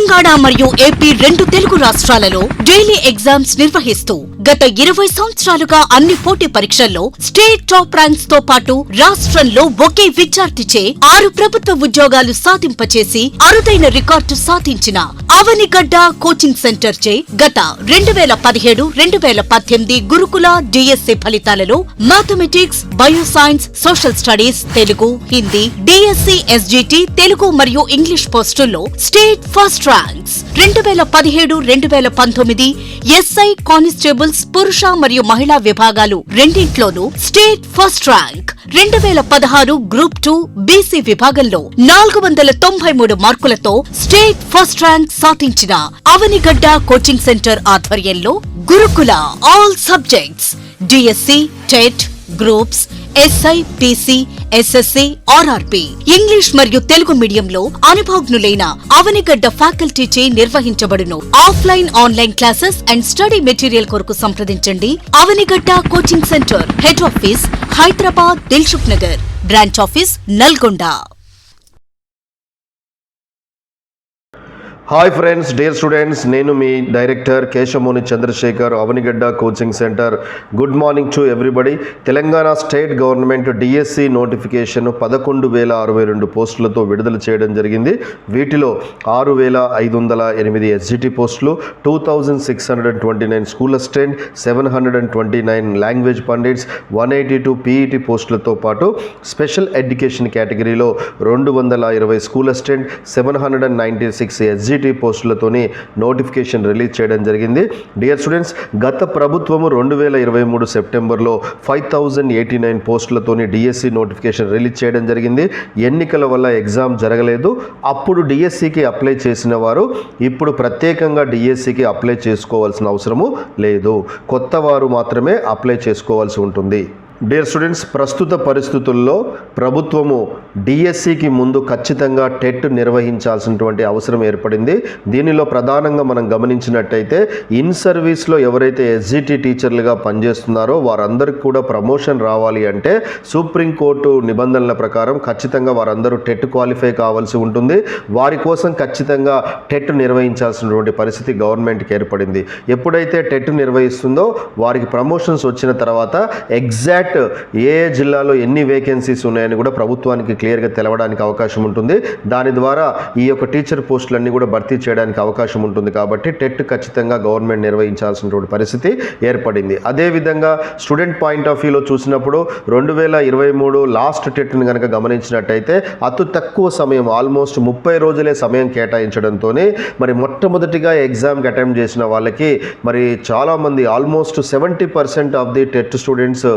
తెలంగాణ మరియు ఏపీ రెండు తెలుగు రాష్ట్రాలలో డైలీ ఎగ్జామ్స్ నిర్వహిస్తూ గత 20 సంవత్సరాలుగా అన్ని పోటీ పరీక్షల్లో స్టేట్ టాప్ ర్యాంక్స్ తో పాటు రాష్ట్రంలో ఒకే విద్యార్థిచే 6 ప్రభుత్వ ఉద్యోగాలు సాధింపచేసి అరుదైన రికార్డు సాధించిన అవనిగడ్డ కోచింగ్ సెంటర్ చే గత 2017-2018 గురుకుల డిఎస్సి ఫలితాలలో mathematics, bioscience, social studies, Telugu, Hindi, DSC, SGT, Telugu మరియు ఇంగ్లీష్ పోస్టుల్లో state first ranks 2017-2019 SI constables పురుష మరియు మహిళా విభాగాలు రెండింట్లోనూ state first rank 2016 group 2 BC విభాగంలో 493 మార్కులతో స్టేట్ ఫస్ట్ ర్యాంక్ సాధించిన అవనిగడ్డ కోచింగ్ సెంటర్ ఆధ్వర్యంలో Gurukula all subjects DSC, TET, groups, SI, PC, SSC, RRP, English మరియు తెలుగు మీడియంలో అనుభవజ్ఞులైన అవనిగడ్డ ఫ్యాకల్టీచే నిర్వహించబడును. Offline, online classes and study material కొరకు సంప్రదించండి. Avanigadda coaching centre, head office Hyderabad, Dilsukh Nagar, branch office Nalgonda. Hi friends, dear students, నేను మీ director Keshamoni Chandrashekar, Avanigadda coaching centre. Good morning to everybody. Telangana state government DSC notification 11,062 పోస్టులతో విడుదల చేయడం జరిగింది. వీటిలో 6,508 ఎస్జిటి పోస్టులు, 2,629 school assistant, 729 language pandits, 182 PET పోస్టులతో పాటు స్పెషల్ ఎడ్యుకేషన్ కేటగిరీలో 220 స్కూల్ అసిస్టెంట్, 796 ఎస్జిటి పోస్టులతోని నోటిఫికేషన్ రిలీజ్ చేయడం జరిగింది. డియర్ స్టూడెంట్స్, గత ప్రభుత్వము 2023 సెప్టెంబర్లో 5,089 పోస్టులతోని డిఎస్సి నోటిఫికేషన్ రిలీజ్ చేయడం జరిగింది. ఎన్నికల వల్ల ఎగ్జామ్ జరగలేదు. అప్పుడు డిఎస్సికి అప్లై చేసిన వారు ఇప్పుడు ప్రత్యేకంగా డిఎస్సికి అప్లై చేసుకోవాల్సిన అవసరము లేదు. కొత్త వారు మాత్రమే అప్లై చేసుకోవాల్సి ఉంటుంది. డియర్ స్టూడెంట్స్, ప్రస్తుత పరిస్థితుల్లో ప్రభుత్వము డిఎస్సికి ముందు ఖచ్చితంగా టెట్ నిర్వహించాల్సినటువంటి అవసరం ఏర్పడింది. దీనిలో ప్రధానంగా మనం గమనించినట్టయితే ఇన్ సర్వీస్లో ఎవరైతే ఎస్జిటి టీచర్లుగా పనిచేస్తున్నారో వారందరికీ కూడా ప్రమోషన్ రావాలి అంటే సుప్రీంకోర్టు నిబంధనల ప్రకారం ఖచ్చితంగా వారందరూ టెట్ క్వాలిఫై కావాల్సి ఉంటుంది. వారి కోసం ఖచ్చితంగా టెట్ నిర్వహించాల్సినటువంటి పరిస్థితి గవర్నమెంట్కి ఏర్పడింది. ఎప్పుడైతే టెట్ నిర్వహిస్తుందో వారికి ప్రమోషన్స్ వచ్చిన తర్వాత ఎగ్జాక్ట్ ఏ జిల్లాలో ఎన్ని వేకెన్సీస్ ఉన్నాయని కూడా ప్రభుత్వానికి క్లియర్గా తెలవడానికి అవకాశం ఉంటుంది. దాని ద్వారా ఈ యొక్క టీచర్ పోస్టులన్నీ కూడా భర్తీ చేయడానికి అవకాశం ఉంటుంది. కాబట్టి టెట్ ఖచ్చితంగా గవర్నమెంట్ నిర్వహించాల్సినటువంటి పరిస్థితి ఏర్పడింది. అదేవిధంగా స్టూడెంట్ పాయింట్ ఆఫ్ వ్యూలో చూసినప్పుడు 2023 లాస్ట్ టెట్ని కనుక గమనించినట్టయితే అతి తక్కువ సమయం, ఆల్మోస్ట్ 30 రోజులే సమయం కేటాయించడంతో మరి మొట్టమొదటిగా ఎగ్జామ్కి అటెంప్ట్ చేసిన వాళ్ళకి మరి చాలామంది almost 70% of the TET students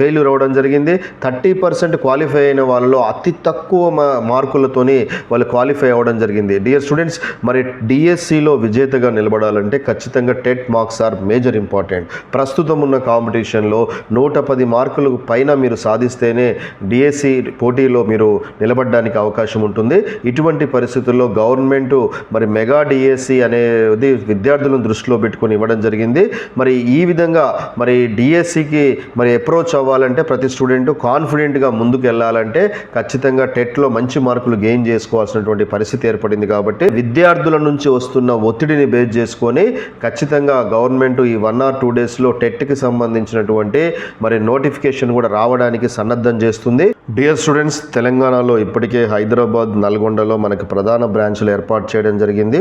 failure అవ్వడం జరిగింది. 30% క్వాలిఫై అయిన వాళ్ళలో అతి తక్కువ మార్కులతోని వాళ్ళు క్వాలిఫై అవ్వడం జరిగింది. డియర్ స్టూడెంట్స్, మరి డిఎస్సిలో విజేతగా నిలబడాలంటే ఖచ్చితంగా TET marks are major important. ప్రస్తుతం ఉన్న కాంపిటీషన్లో 110 మార్కులు పైన మీరు సాధిస్తేనే డిఎస్సి పోటీలో మీరు నిలబడడానికి అవకాశం ఉంటుంది. ఇటువంటి పరిస్థితుల్లో గవర్నమెంట్ మరి మెగా డిఎస్సి అనేది విద్యార్థులను దృష్టిలో పెట్టుకొని ఇవ్వడం జరిగింది. మరి ఈ విధంగా మరి డిఎస్సికి మరి అప్రోచ్ అవ్వాలంటే ప్రతి స్టూడెంట్ కాన్ఫిడెంట్గా ముందుకు వెళ్ళాలంటే ఖచ్చితంగా టెట్లో మంచి మార్కులు గెయిన్ చేసుకోవాల్సినటువంటి పరిస్థితి ఏర్పడింది. కాబట్టి విద్యార్థుల నుంచి వస్తున్న ఒత్తిడిని బేస్ చేసుకొని ఖచ్చితంగా గవర్నమెంట్ ఈ 1 or 2 డేస్లో టెట్కి సంబంధించినటువంటి మరి నోటిఫికేషన్ కూడా రావడానికి సన్నద్ధం చేస్తుంది. డియర్ స్టూడెంట్స్, తెలంగాణలో ఇప్పటికే హైదరాబాద్, నల్గొండలో మనకి ప్రధాన బ్రాంచ్లు ఏర్పాటు చేయడం జరిగింది.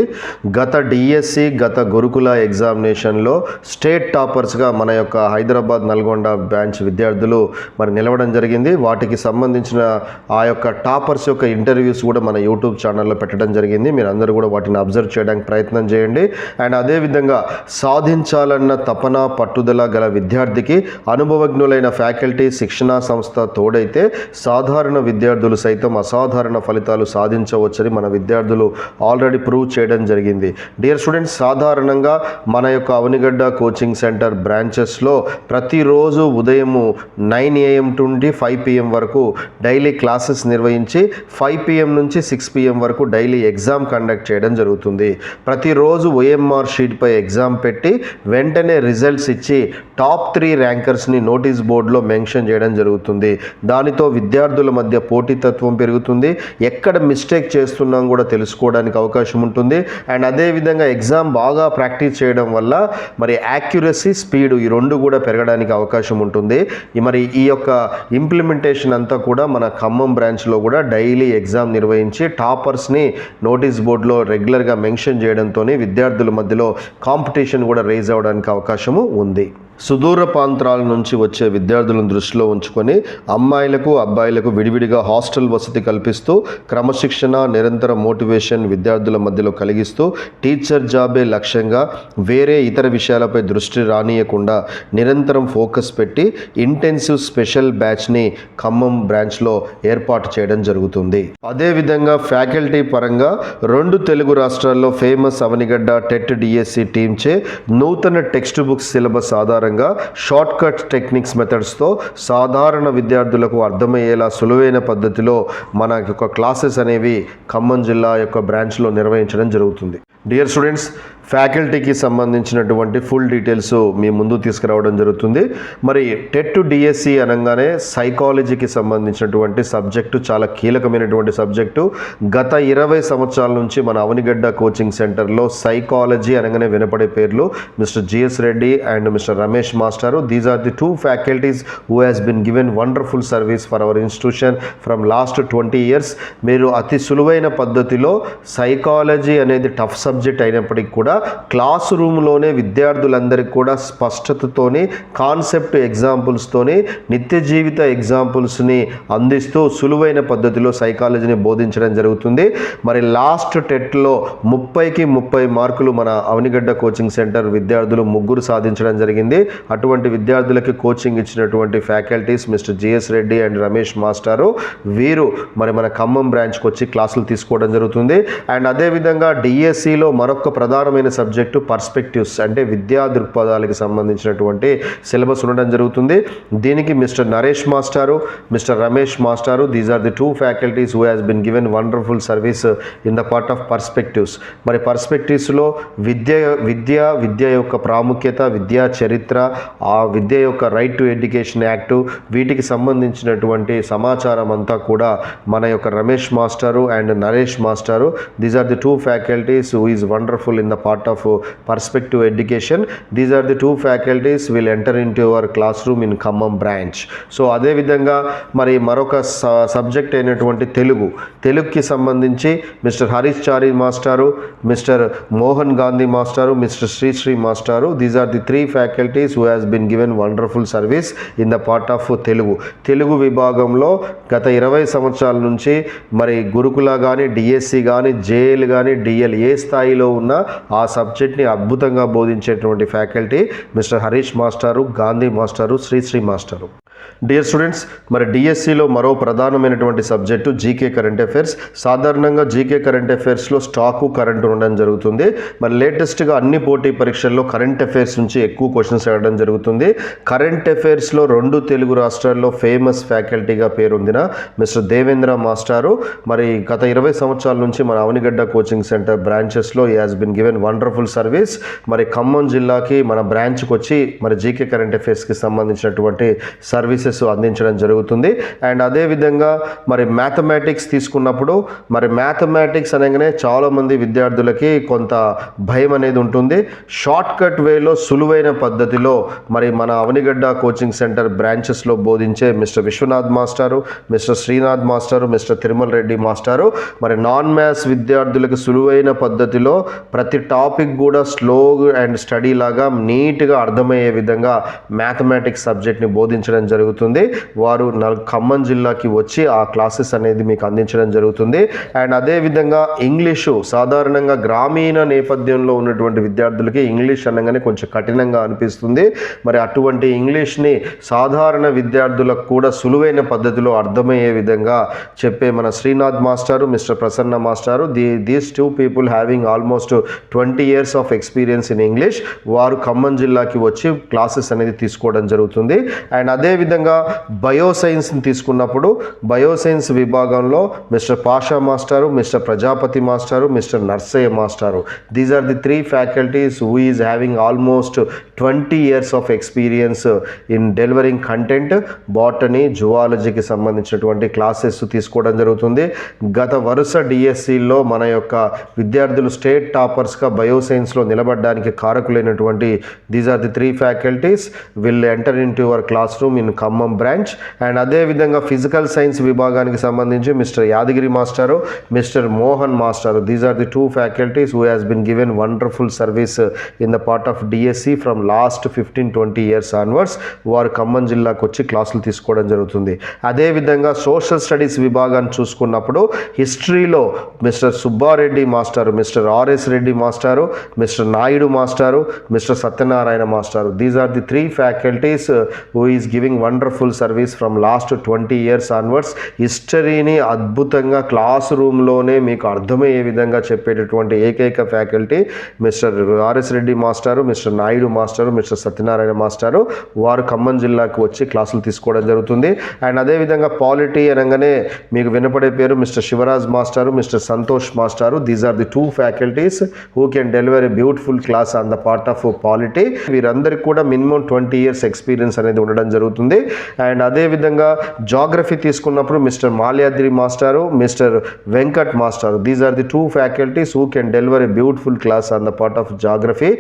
గత డిఎస్సి, గత గురుకుల ఎగ్జామినేషన్లో స్టేట్ టాపర్స్గా మన యొక్క హైదరాబాద్, నల్గొండ బ్రాంచ్ విద్యార్థులు మరి నిలవడం జరిగింది. వాటికి సంబంధించిన ఆ యొక్క టాపర్స్ యొక్క ఇంటర్వ్యూస్ కూడా మన యూట్యూబ్ ఛానల్లో పెట్టడం జరిగింది. మీరు అందరూ కూడా వాటిని అబ్జర్వ్ చేయడానికి ప్రయత్నం చేయండి. అండ్ అదేవిధంగా సాధించాలన్న తపన, పట్టుదల గల విద్యార్థికి అనుభవజ్ఞులైన ఫ్యాకల్టీ, శిక్షణా సంస్థ తోడైతే సాధారణ విద్యార్థులు సైతం అసాధారణ ఫలితాలు సాధించవచ్చని మన విద్యార్థులు ఆల్రెడీ ప్రూవ్ చేయడం జరిగింది. డియర్ స్టూడెంట్స్, సాధారణంగా మన యొక్క అవనిగడ్డ కోచింగ్ సెంటర్ బ్రాంచెస్లో ప్రతిరోజు ఉదయం 9 AM నుండి 5 PM వరకు డైలీ క్లాసెస్ నిర్వహించి 5 PM నుంచి 6 PM వరకు డైలీ ఎగ్జామ్ కండక్ట్ చేయడం జరుగుతుంది. ప్రతిరోజు OMR షీట్పై ఎగ్జామ్ పెట్టి వెంటనే రిజల్ట్స్ ఇచ్చి టాప్ 3 ర్యాంకర్స్ని నోటీస్ బోర్డులో మెన్షన్ చేయడం జరుగుతుంది. దానితో విద్యార్థుల మధ్య పోటీతత్వం పెరుగుతుంది, ఎక్కడ మిస్టేక్ చేస్తున్నాం కూడా తెలుసుకోవడానికి అవకాశం ఉంటుంది. అండ్ అదేవిధంగా ఎగ్జామ్ బాగా ప్రాక్టీస్ చేయడం వల్ల మరి యాక్యురసీ, స్పీడ్ ఈ రెండు కూడా పెరగడానికి అవకాశం ఉంటుంది. మరి ఈ యొక్క ఇంప్లిమెంటేషన్ అంతా కూడా మన ఖమ్మం బ్రాంచ్లో కూడా డైలీ ఎగ్జామ్ నిర్వహించి టాపర్స్ని నోటీస్ బోర్డులో రెగ్యులర్గా మెన్షన్ చేయడంతో విద్యార్థుల మధ్యలో కాంపిటీషన్ కూడా రైజ్ అవ్వడానికి అవకాశము ఉంది. సుదూర ప్రాంతాల నుంచి వచ్చే విద్యార్థులను దృష్టిలో ఉంచుకొని అమ్మాయిలకు అబ్బాయిలకు విడివిడిగా హాస్టల్ వసతి కల్పిస్తూ క్రమశిక్షణ, నిరంతర మోటివేషన్ విద్యార్థుల మధ్యలో కలిగిస్తూ టీచర్ జాబే లక్ష్యంగా వేరే ఇతర విషయాలపై దృష్టి రానియకుండా నిరంతరం ఫోకస్ పెట్టి ఇంటెన్సివ్ స్పెషల్ బ్యాచ్ని ఖమ్మం బ్రాంచ్లో ఏర్పాటు చేయడం జరుగుతుంది. అదేవిధంగా ఫ్యాకల్టీ పరంగా 2 తెలుగు రాష్ట్రాల్లో ఫేమస్ అవనిగడ్డ టెట్ డిఎస్సి టీంచే నూతన టెక్స్ట్ బుక్స్ సిలబస్ ఆధారంగా షార్ట్ కట్ టెక్నిక్స్ మెథడ్స్తో సాధారణ విద్యార్థులకు అర్థమయ్యేలా సులువైన పద్ధతిలో మన యొక్క క్లాసెస్ అనేవి ఖమ్మం జిల్లా యొక్క బ్రాంచ్లో నిర్వహించడం జరుగుతుంది. డియర్ స్టూడెంట్స్, ఫ్యాకల్టీకి సంబంధించినటువంటి ఫుల్ డీటెయిల్స్ మీ ముందు తీసుకురావడం జరుగుతుంది. మరి టెట్ డిఎస్సి అనగానే సైకాలజీకి సంబంధించినటువంటి సబ్జెక్టు చాలా కీలకమైనటువంటి సబ్జెక్టు. గత 20 సంవత్సరాల నుంచి మన అవనిగడ్డ కోచింగ్ సెంటర్లో సైకాలజీ అనగానే వినపడే పేర్లు mister GS Reddy and mister Ramesh మాస్టారు. These are the 2 faculties who has been given wonderful service for our institution from last 20 years. మీరు అతి సులువైన పద్ధతిలో సైకాలజీ అనేది టఫ్ సబ్జెక్ట్ అయినప్పటికీ కూడా క్లాస్ రూమ్లోనే విద్యార్థులందరికీ కూడా స్పష్టతతోని, కాన్సెప్ట్ ఎగ్జాంపుల్స్తోని, నిత్య జీవిత ఎగ్జాంపుల్స్ని అందిస్తూ సులువైన పద్ధతిలో సైకాలజీని బోధించడం జరుగుతుంది. మరి లాస్ట్ టెట్లో 30కి 30 మార్కులు మన అవనిగడ్డ కోచింగ్ సెంటర్ విద్యార్థులు 3 సాధించడం జరిగింది. అటువంటి విద్యార్థులకి కోచింగ్ ఇచ్చినటువంటి faculties mister GS Reddy and Ramesh మాస్టారు. వీరు మరి మన ఖమ్మం బ్రాంచ్కి వచ్చి క్లాసులు తీసుకోవడం జరుగుతుంది. అండ్ అదేవిధంగా డిఎస్సిలో మరొక ప్రధానమైన సబ్జెక్టు పర్స్పెక్టివ్స్ అంటే విద్యా దృక్పథాలకు సంబంధించినటువంటి సిలబస్ ఉండడం జరుగుతుంది. దీనికి మిస్టర్ నరేష్ మాస్టారు, మిస్టర్ రమేష్ మాస్టారు, these are the 2 faculties who has been given wonderful service in the part of perspectives. మరి పర్స్పెక్టివ్స్లో విద్య యొక్క ప్రాముఖ్యత, విద్యా చరిత్ర, ఆ విద్య యొక్క రైట్ టు ఎడ్యుకేషన్ యాక్టు, వీటికి సంబంధించినటువంటి సమాచారం అంతా కూడా మన యొక్క రమేష్ మాస్టారు అండ్ నరేష్ మాస్టారు. These are the 2 faculties who is wonderful in the part of perspective education. These are the 2 faculties will enter into our classroom in Khammam branch. So అదే విధంగా మరి మరొక సబ్జెక్ట్ అయినటువంటి తెలుగుకి సంబంధించి మిస్టర్ హరీష్ చారి మాస్టారు, మిస్టర్ మోహన్ గాంధీ మాస్టారు, మిస్టర్ శ్రీ మాస్టారు. These are the 3 faculties who has been given wonderful service in the part of Telugu విభాగంలో గత 20 సంవత్సరాల నుంచి మరి గురుకుల కానీ, డిఎస్సి కానీ, జేఎల్ కానీ, డిఎల్ ఏ స్థాయిలో ఉన్న ఆ సబ్జెక్ట్ని అద్భుతంగా బోధించేటువంటి ఫ్యాకల్టీ మిస్టర్ హరీష్ మాస్టారు, గాంధీ మాస్టారు, శ్రీ మాస్టారు. డియర్ స్టూడెంట్స్, మరి డిఎస్సిలో మరో ప్రధానమైనటువంటి సబ్జెక్టు జీకే కరెంట్ అఫైర్స్. సాధారణంగా జీకే కరెంట్ అఫైర్స్లో స్టాకు కరెంట్ ఉండడం జరుగుతుంది. మరి లేటెస్ట్గా అన్ని పోటీ పరీక్షల్లో కరెంట్ అఫైర్స్ నుంచి ఎక్కువ క్వశ్చన్స్ అడగడం జరుగుతుంది. కరెంట్ అఫైర్స్లో 2 తెలుగు రాష్ట్రాల్లో ఫేమస్ ఫ్యాకల్టీగా పేరొందిన మిస్టర్ దేవేంద్ర మాస్టారు మరి గత 20 సంవత్సరాల నుంచి మన అవనిగడ్డ కోచింగ్ సెంటర్ బ్రాంచెస్లో ఈ has bin given wonderful service. మరి ఖమ్మం జిల్లాకి మన బ్రాంచ్కి వచ్చి మరి జీకే కరెంట్ అఫైర్స్కి సంబంధించినటువంటి సర్వీసెస్ అందించడం జరుగుతుంది. అండ్ అదేవిధంగా మరి మ్యాథమెటిక్స్ తీసుకున్నప్పుడు మరి మ్యాథమెటిక్స్ అనగానే చాలామంది విద్యార్థులకి కొంత భయం అనేది ఉంటుంది. షార్ట్ కట్ వేలో సులువైన పద్ధతిలో మరి మన అవనిగడ్డ కోచింగ్ సెంటర్ బ్రాంచెస్లో బోధించే మిస్టర్ విశ్వనాథ్ మాస్టారు, మిస్టర్ శ్రీనాథ్ మాస్టారు, మిస్టర్ తిరుమల రెడ్డి మాస్టారు మరి నాన్ మ్యాథ్స్ విద్యార్థులకు సులువైన పద్ధతిలో ప్రతి టాపిక్ కూడా స్లో అండ్ స్టడీ లాగా నీట్గా అర్థమయ్యే విధంగా మ్యాథమెటిక్స్ సబ్జెక్ట్ని బోధించడం జరుగుతుంది. వారు ఖమ్మం జిల్లాకి వచ్చి ఆ క్లాసెస్ అనేది మీకు అందించడం జరుగుతుంది. అండ్ అదేవిధంగా ఇంగ్లీషు సాధారణంగా గ్రామీణ నేపథ్యంలో ఉన్నటువంటి విద్యార్థులకి ఇంగ్లీష్ అనగానే కొంచెం కఠినంగా అనిపిస్తుంది. మరి అటువంటి ఇంగ్లీష్ని సాధారణ విద్యార్థులకు కూడా సులువైన పద్ధతిలో అర్థమయ్యే విధంగా చెప్పే మన శ్రీనాథ్ మాస్టారు, మిస్టర్ ప్రసన్న మాస్టారు, these 2 people having almost 20 years of experience in English, వారు ఖమ్మం జిల్లాకి వచ్చి క్లాసెస్ అనేది తీసుకోవడం జరుగుతుంది. అండ్ అదేవిధంగా అదేవిధంగా బయోసైన్స్ని తీసుకున్నప్పుడు బయోసైన్స్ విభాగంలో మిస్టర్ పాషా మాస్టారు, మిస్టర్ ప్రజాపతి మాస్టారు, మిస్టర్ నర్సయ్య మాస్టారు. These are the 3 faculties who is having almost 20 years of experience in delivering content, botany, zoologyకి సంబంధించినటువంటి క్లాసెస్ తీసుకోవడం జరుగుతుంది. గత వరుస డిఎస్సిలో మన యొక్క విద్యార్థులు స్టేట్ టాపర్స్గా బయోసైన్స్లో నిలబడడానికి కారకులైనటువంటి these are the 3 faculties will enter into your classroom in Khammam branch. And అదేవిధంగా ఫిజికల్ సైన్స్ విభాగానికి సంబంధించి మిస్టర్ యాదగిరి మాస్టారు, మిస్టర్ మోహన్ మాస్టారు. These are the 2 faculties who has been given wonderful service in the part of DSC from last 15-20 years onwards. వారు ఖమ్మం జిల్లాకు వచ్చి క్లాసులు తీసుకోవడం జరుగుతుంది. అదేవిధంగా సోషల్ స్టడీస్ విభాగాన్ని చూసుకున్నప్పుడు హిస్టరీలో మిస్టర్ సుబ్బారెడ్డి మాస్టారు, మిస్టర్ ఆర్ఎస్ రెడ్డి మాస్టారు, మిస్టర్ నాయుడు మాస్టారు, మిస్టర్ సత్యనారాయణ మాస్టారు. These are the 3 faculties who is giving wonderful service from last 20 years onwards. హిస్టరీని అద్భుతంగా క్లాస్ రూమ్లోనే మీకు అర్థమయ్యే విధంగా చెప్పేటటువంటి ఏకైక ఫ్యాకల్టీ మిస్టర్ ఆర్ఎస్ రెడ్డి మాస్టారు, మిస్టర్ నాయుడు మాస్టారు, మిస్టర్ సత్యనారాయణ మాస్టారు. వారు ఖమ్మం జిల్లాకు వచ్చి క్లాసులు తీసుకోవడం జరుగుతుంది. అండ్ అదేవిధంగా పాలిటీ అనగానే మీకు వినపడే పేరు మిస్టర్ శివరాజ్ మాస్టారు, మిస్టర్ సంతోష్ మాస్టారు. These are the 2 faculties who can deliver a beautiful class on the part of polity. వీరందరికీ కూడా మినిమం 20 years ఎక్స్పీరియన్స్ అనేది ఉండడం జరుగుతుంది. అండ్ అదేవిధంగా జాగ్రఫీ తీసుకున్నప్పుడు మిస్టర్ మాల్యాద్రి మాస్టారు, మిస్టర్ వెంకట్ మాస్టారు. These are the 2 faculties who can deliver a beautiful class on the part of geography.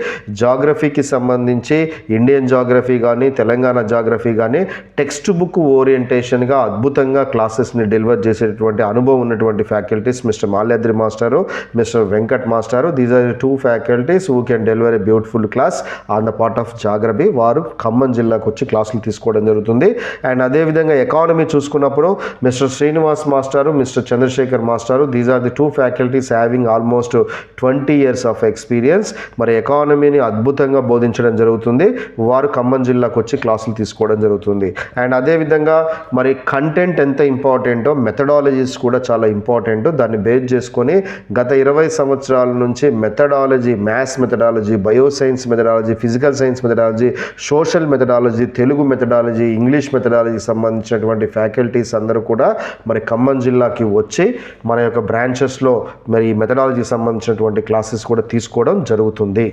జాగ్రఫీకి సంబంధించి ఇండియన్ జాగ్రఫీ కానీ తెలంగాణ జాగ్రఫీ కానీ టెక్స్ట్ బుక్ ఓరియంటేషన్గా అద్భుతంగా క్లాసెస్ని డెలివర్ చేసేటటువంటి అనుభవం ఉన్నటువంటి ఫ్యాకల్టీస్ మిస్టర్ మాల్యాద్రి మాస్టారు, మిస్టర్ వెంకట్ మాస్టారు. These are the 2 faculties who can deliver a beautiful class on the part of geography. వారు ఖమ్మం జిల్లాకు వచ్చి క్లాసులు తీసుకోవడం జరుగుతుంది. అండ్ అదేవిధంగా ఎకానమీ చూసుకున్నప్పుడు మిస్టర్ శ్రీనివాస్ మాస్టారు, మిస్టర్ చంద్రశేఖర్ మాస్టారు. These are the 2 faculties having almost 20 years of experience. మరి ఎకానమీని అద్భుతంగా బోధించడం జరుగుతుంది. వారు ఖమ్మం జిల్లాకు వచ్చి క్లాసులు తీసుకోవడం జరుగుతుంది. అండ్ అదేవిధంగా మరి కంటెంట్ ఎంత ఇంపార్టెంటో మెథడాలజీస్ కూడా చాలా ఇంపార్టెంట్. దాన్ని బేస్ చేసుకొని గత 20 సంవత్సరాల నుంచి methodology, maths methodology, bioscience methodology, physical science methodology, social methodology, Telugu methodology, English మెథడాలజీకి సంబంధించినటువంటి ఫ్యాకల్టీస్ అందరూ కూడా మరి ఖమ్మం జిల్లాకి వచ్చి మన యొక్క బ్రాంచెస్లో మరి మెథడాలజీకి సంబంధించినటువంటి క్లాసెస్ కూడా తీసుకోవడం జరుగుతుంది.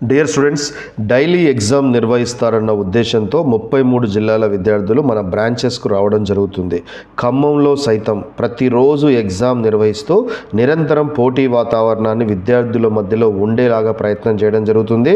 డియర్ స్టూడెంట్స్, డైలీ ఎగ్జామ్ నిర్వహిస్తారన్న ఉద్దేశంతో 33 జిల్లాల విద్యార్థులు మన బ్రాంచెస్కు రావడం జరుగుతుంది. ఖమ్మంలో సైతం ప్రతిరోజు ఎగ్జామ్ నిర్వహిస్తూ నిరంతరం పోటీ వాతావరణాన్ని విద్యార్థుల మధ్యలో ఉండేలాగా ప్రయత్నం చేయడం జరుగుతుంది.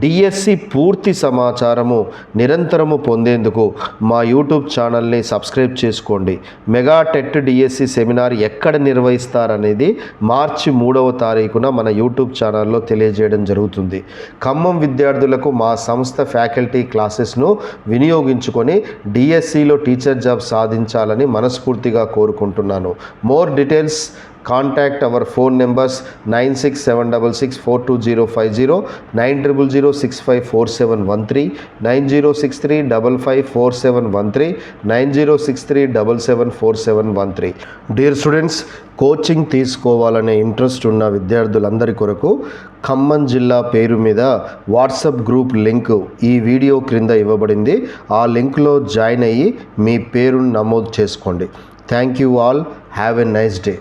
డిఎస్సి పూర్తి సమాచారము నిరంతరము పొందేందుకు మా యూట్యూబ్ ఛానల్ని సబ్స్క్రైబ్ చేసుకోండి. మెగా టెట్ డిఎస్సి సెమినార్ ఎక్కడ నిర్వహిస్తారనేది మార్చి 3వ తారీఖున మన యూట్యూబ్ ఛానల్లో తెలియజేయడం జరుగుతుంది. ఖమ్మం విద్యార్థులకు మా సంస్థ ఫ్యాకల్టీ క్లాసెస్ను వినియోగించుకొని డిఎస్సిలో టీచర్ జాబ్ సాధించాలని మనస్ఫూర్తిగా కోరుకుంటున్నాను. More details contact our phone numbers 9676642050, 9000654713, 9063554713, 9063774713. Dear students, coaching తీసుకోవాలనే ఇంట్రెస్ట్ ఉన్న విద్యార్థులందరి కొరకు ఖమ్మం జిల్లా పేరు మీద వాట్సాప్ గ్రూప్ లింక్ ఈ వీడియో క్రింద ఇవ్వబడింది. ఆ లింక్లో జాయిన్ అయ్యి మీ పేరును నమోదు చేసుకోండి. Thank you all. Have a nice day.